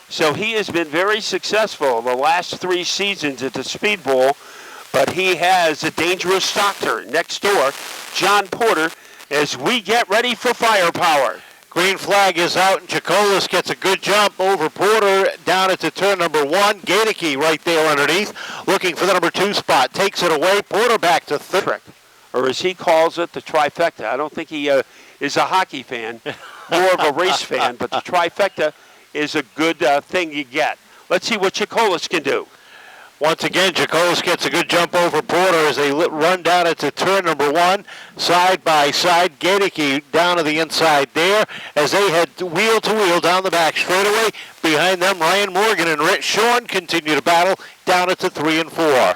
So he has been very successful the last 3 seasons at the Speedbowl, but he has a dangerous doctor next door, John Porter, as we get ready for firepower. Green flag is out, and Chicolas gets a good jump over Porter down into turn number 1. Gaedeke right there underneath, looking for the number 2 spot. Takes it away. Porter back to third. Or as he calls it, the trifecta. I don't think he is a hockey fan, more of a race fan, but the trifecta is a good thing you get. Let's see what Chicolas can do. Once again, Chicolas gets a good jump over Porter as they run down into turn number 1, side by side. Gaedeke down to the inside there as they head wheel to wheel down the back straightaway. Behind them, Ryan Morgan and Shawn continue to battle down into 3 and 4.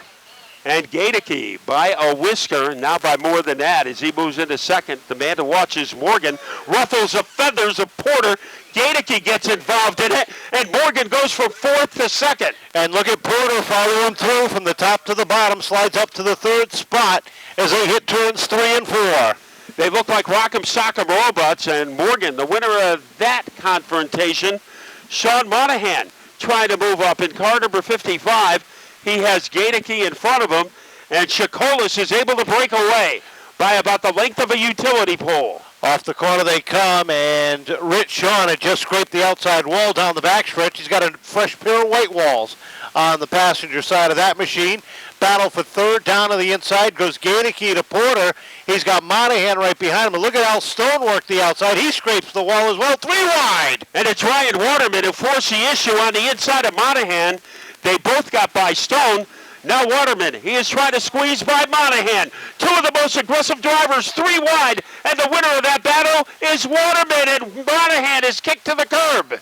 And Gaedeke by a whisker, now by more than that, as he moves into second. The man to watch is Morgan. Ruffles the feathers of Porter. Gaedeke gets involved in it, and Morgan goes from 4th to 2nd. And look at Porter follow him through from the top to the bottom, slides up to the 3rd spot as they hit turns 3 and 4. They look like Rock'em Sock'em robots, and Morgan, the winner of that confrontation, Shawn Monahan, trying to move up in car number 55. He has Gaedeke in front of him, and Chicolas is able to break away by about the length of a utility pole. Off the corner they come, and Shawn had just scraped the outside wall down the backstretch. He's got a fresh pair of white walls on the passenger side of that machine. Battle for 3rd, down to the inside goes Gaedeke to Porter. He's got Monahan right behind him. And look at Al Stone work the outside. He scrapes the wall as well, 3 wide. And it's Ryan Waterman who forced the issue on the inside of Monahan. They both got by Stone. Now Waterman, he is trying to squeeze by Monahan. 2 of the most aggressive drivers, 3 wide, and the winner of that battle is Waterman, and Monahan is kicked to the curb.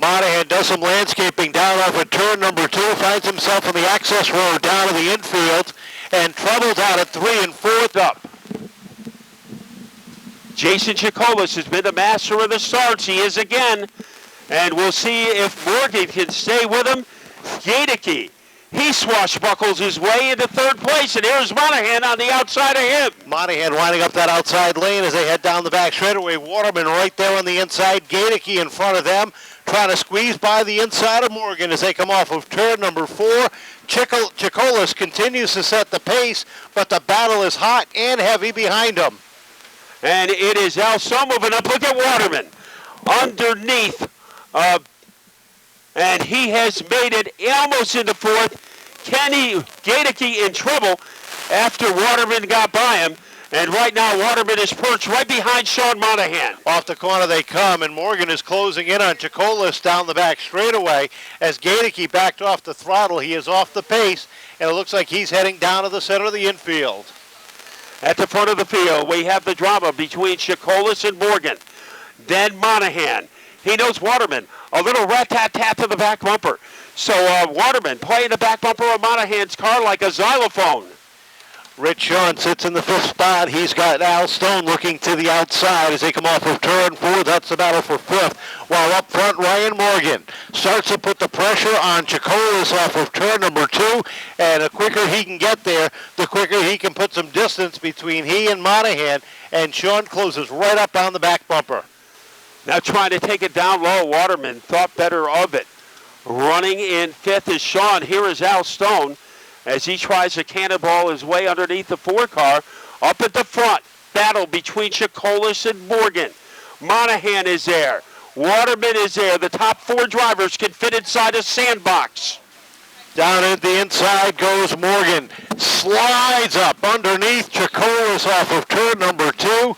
Monahan does some landscaping down off of turn number 2, finds himself on the access road down to the infield, and troubles out at 3 and 4th up. Jason Chicolas has been the master of the starts. He is again, and we'll see if Morgan can stay with him. Gaedeke, he swashbuckles his way into 3rd place, and here's Monahan on the outside of him. Monahan winding up that outside lane as they head down the back straightaway. Waterman right there on the inside. Gaedeke in front of them, trying to squeeze by the inside of Morgan as they come off of turn number 4. Chicolas continues to set the pace, but the battle is hot and heavy behind him. And it is Al Stone moving up. Look at Waterman underneath. And he has made it almost into 4th. Gaedeke in trouble after Waterman got by him. And right now, Waterman is perched right behind Shawn Monahan. Off the corner they come, and Morgan is closing in on Chicolas down the back straightaway. As Gaedeke backed off the throttle, he is off the pace, and it looks like he's heading down to the center of the infield. At the front of the field, we have the drama between Chicolas and Morgan. Then Monahan. He knows Waterman. A little rat-tat-tat to the back bumper. So Waterman playing the back bumper of Monahan's car like a xylophone. Shawn sits in the 5th spot. He's got Al Stone looking to the outside as they come off of turn 4. That's the battle for 5th. While up front, Ryan Morgan starts to put the pressure on Chicolas off of turn number 2. And the quicker he can get there, the quicker he can put some distance between he and Monahan. And Shawn closes right up on the back bumper. Now trying to take it down low. Waterman thought better of it. Running in 5th is Shawn. Here is Al Stone as he tries to cannonball his way underneath the 4 car. Up at the front, battle between Chicolas and Morgan. Monahan is there. Waterman is there. The top 4 drivers can fit inside a sandbox. Down at the inside goes Morgan. Slides up underneath Chicolas off of turn number 2.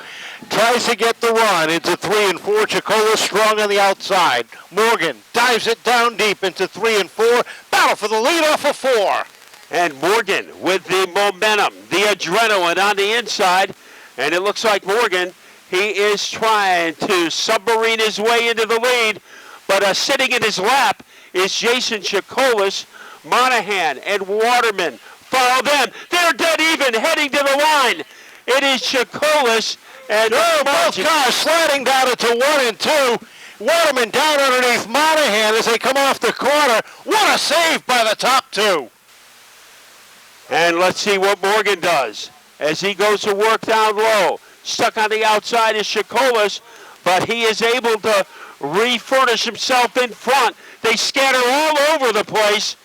Tries to get the run into 3 and 4. Chicolas strong on the outside. Morgan dives it down deep into 3 and 4. Battle for the lead off of 4. And Morgan with the momentum, the adrenaline on the inside. And it looks like Morgan, he is trying to submarine his way into the lead. But sitting in his lap is Jason Chicolas. Monahan and Waterman follow them. They're dead even, heading to the line. It is Chicolas. And both cars sliding down into 1 and 2. Waterman down underneath Monahan as they come off the corner. What a save by the top 2. And let's see what Morgan does as he goes to work down low. Stuck on the outside is Chicolas, but he is able to refurnish himself in front. They scatter all over the place,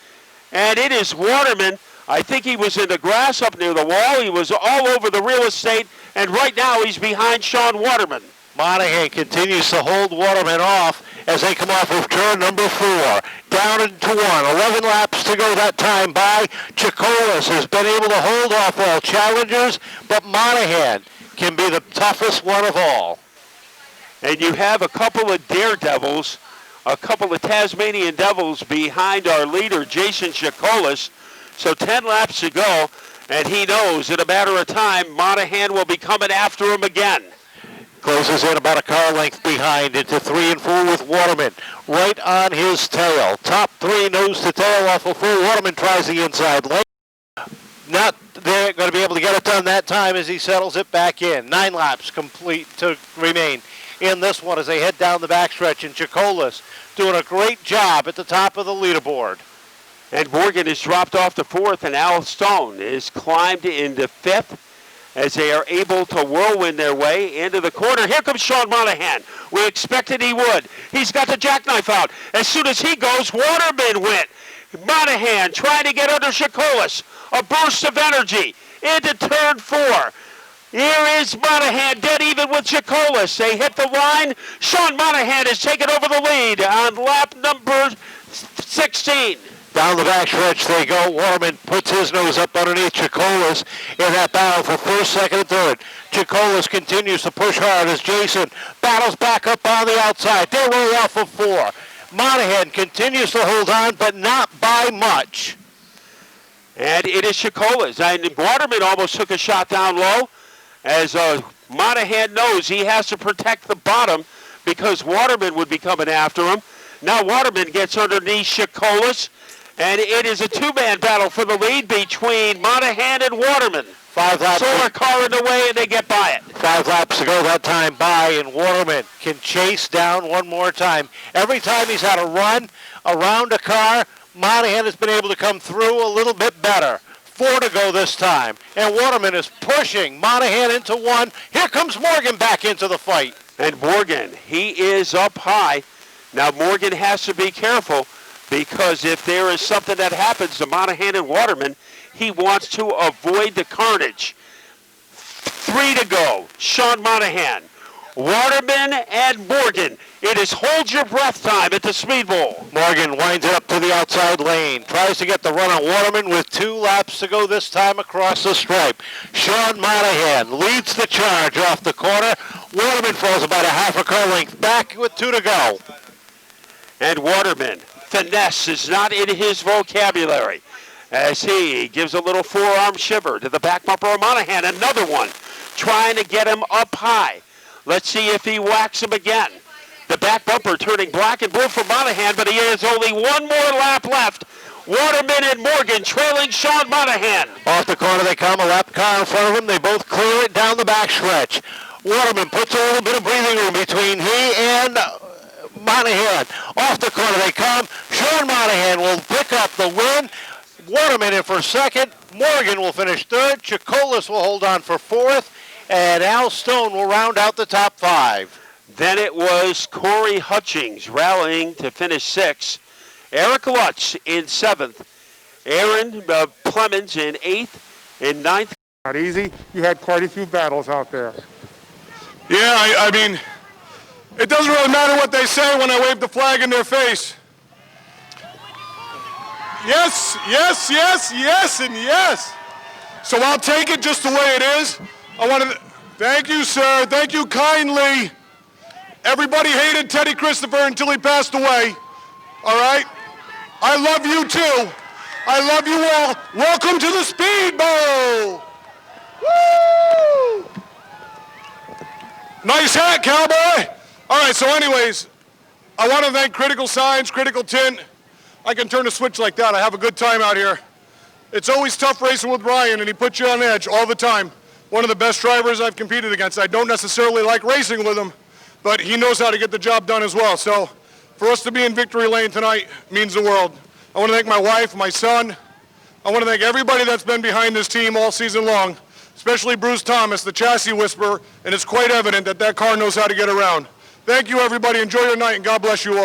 and it is Waterman. I think he was in the grass up near the wall. He was all over the real estate, and right now he's behind Shawn Waterman. Monahan continues to hold Waterman off as they come off of turn number 4. Down into 1. 11 laps to go that time by. Chicolas has been able to hold off all challengers, but Monahan can be the toughest one of all. And you have a couple of daredevils, a couple of Tasmanian devils behind our leader, Jason Chicolas. So 10 laps to go, and he knows in a matter of time, Monahan will be coming after him again. Closes in about a car length behind into 3 and 4 with Waterman right on his tail. Top 3 nose to tail off of 4. Waterman tries the inside lane. Not they're going to be able to get it done that time as he settles it back in. 9 laps complete to remain in this one as they head down the backstretch. And Chicolas doing a great job at the top of the leaderboard. And Morgan has dropped off to 4th, and Al Stone is climbed into 5th. As they are able to whirlwind their way into the corner. Here comes Shawn Monahan. We expected he would. He's got the jackknife out. As soon as he goes, Waterman went. Monahan trying to get under Chicolas. A burst of energy into turn 4. Here is Monahan dead even with Chicolas. They hit the line. Shawn Monahan has taken over the lead on lap number 16. Down the backstretch they go. Waterman puts his nose up underneath Chicolas in that battle for 1st, 2nd, and 3rd. Chicolas continues to push hard as Jason battles back up on the outside. They roll off of 4. Monahan continues to hold on, but not by much. And it is Chicolas. And Waterman almost took a shot down low as Monahan knows he has to protect the bottom because Waterman would be coming after him. Now Waterman gets underneath Chicolas. And it is a 2-man battle for the lead between Monahan and Waterman. 5 laps. Throw a car in the way and they get by it. 5 laps to go that time by, and Waterman can chase down one more time. Every time he's had a run around a car, Monahan has been able to come through a little bit better. 4 to go this time, and Waterman is pushing Monahan into 1. Here comes Morgan back into the fight. And Morgan, he is up high. Now Morgan has to be careful, because if there is something that happens to Monahan and Waterman, he wants to avoid the carnage. 3 to go. Shawn Monahan, Waterman, and Morgan. It is hold your breath time at the Speedbowl. Morgan winds it up to the outside lane. Tries to get the run on Waterman with 2 laps to go this time across the stripe. Shawn Monahan leads the charge off the corner. Waterman falls about a half a car length back with 2 to go. And Waterman, finesse is not in his vocabulary as he gives a little forearm shiver to the back bumper of Monahan. Another one trying to get him up high. Let's see if he whacks him again. The back bumper turning black and blue for Monahan, but he has only 1 more lap left. Waterman and Morgan trailing Shawn Monahan. Off the corner they come, a lap car in front of them. They both clear it down the backstretch. Waterman puts a little bit of breathing room between he and Monahan. Off the corner they come. Shawn Monahan will pick up the win. Waterman in for 2nd. Morgan will finish 3rd. Chicolas will hold on for 4th. And Al Stone will round out the top 5. Then it was Corey Hutchings rallying to finish 6th. Eric Lutz in 7th. Aaron Clemens in 8th. In 9th. Not easy. You had quite a few battles out there. Yeah, I mean, it doesn't really matter what they say when I wave the flag in their face. Yes, yes, yes, yes, and yes. So I'll take it just the way it is. I want to thank you, sir. Thank you kindly. Everybody hated Teddy Christopher until he passed away. All right? I love you too. I love you all. Welcome to the Speedbowl. Woo! Nice hat, cowboy. All right, so anyways, I want to thank Critical Signs, Critical Tint. I can turn a switch like that. I have a good time out here. It's always tough racing with Ryan, and he puts you on edge all the time. One of the best drivers I've competed against. I don't necessarily like racing with him, but he knows how to get the job done as well. So for us to be in victory lane tonight means the world. I want to thank my wife, my son. I want to thank everybody that's been behind this team all season long, especially Bruce Thomas, the chassis whisperer, and it's quite evident that that car knows how to get around. Thank you, everybody. Enjoy your night, and God bless you all.